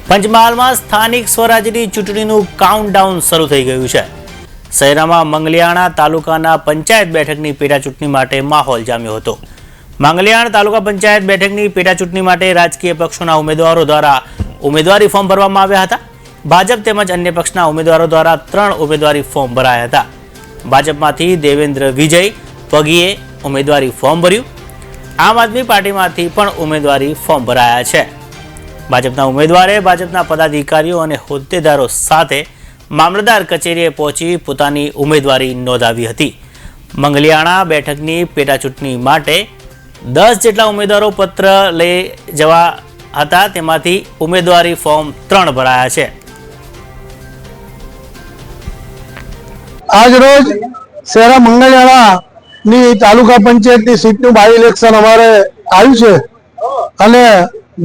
પંચમહાલમાં સ્થાનિક સ્વરાજ્યની ચૂંટણીનું કાઉન્ટડાઉન શરૂ થઈ ગયું છે। શહેરમાં મંગલિયાણા તાલુકાના પંચાયત બેઠકની પેટા ચૂંટણી માટે માહોલ જામ્યો હતો। મંગલિયાણા તાલુકા પંચાયત બેઠકની પેટા ચૂંટણી માટે રાજકીય પક્ષોના ઉમેદવારો દ્વારા ઉમેદવારી ફોર્મ ભરવામાં આવ્યા હતા। ભાજપ તેમજ અન્ય પક્ષના ઉમેદવારો દ્વારા 3 ઉમેદવારી ફોર્મ ભરાયા હતા। ભાજપમાંથી દેવેન્દ્ર વિજય પગીએ ઉમેદવારી ફોર્મ ભર્યું। આમ આદમી પાર્ટીમાંથી પણ ઉમેદવારી ફોર્મ ભરાયા છે। ભાજપના ઉમેદવારે ભાજપના પદાધિકારીઓ અને હોદ્દેદારો સાથે મામલતદાર કચેરીએ પહોંચી પોતાની ઉમેદવારી નોંધાવી હતી। મંગલિયાણા બેઠકની પેટા ચૂંટણી માટે 10 જેટલા ઉમેદવારો પત્ર લઈ જવા હતા, તેમાંથી ઉમેદવારી ફોર્મ 3 ભરાયા છે। આજ રોજ શહેરા મંગલિયાણાની તાલુકા પંચાયતની સીટનું બાય ઇલેક્શન અમારે આવ્યું છે અને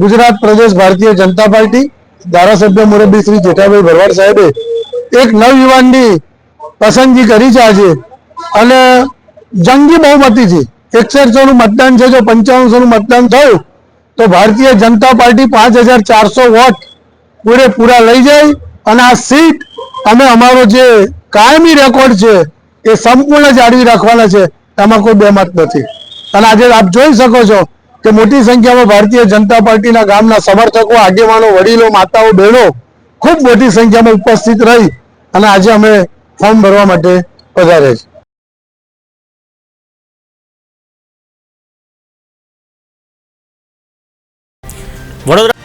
ગુજરાત પ્રદેશ ભારતીય જનતા પાર્ટી ધારાસભ્ય મુરબ્બી શ્રી જેઠાભાઈ ભરવાડ સાહેબે એક નવયુવાનની પસંદગી કરી છે આજે, અને જંગી બહુમતીથી 161 નું મતદાન છે। જો 5500 નું મતદાન થયું તો ભારતીય જનતા પાર્ટી 5400 વોટ પૂરેપૂરા લઈ જાય અને આ સીટ અમે અમારો જે કાયમી રેકોર્ડ છે એ સંપૂર્ણ જાળવી રાખવાના છે, એમાં કોઈ બેમત નથી। અને આજે આપ જોઈ શકો છો કે મોટી સંખ્યામાં ભારતીય જનતા પાર્ટીના ગામના સમર્થકો, આગેવાનો, વડીલો, માતાઓ, બહેનો ખૂબ મોટી સંખ્યામાં ઉપસ્થિત રહી અને આજે અમે ફોર્મ ભરવા માટે પધાર્યા છીએ। વડોદરા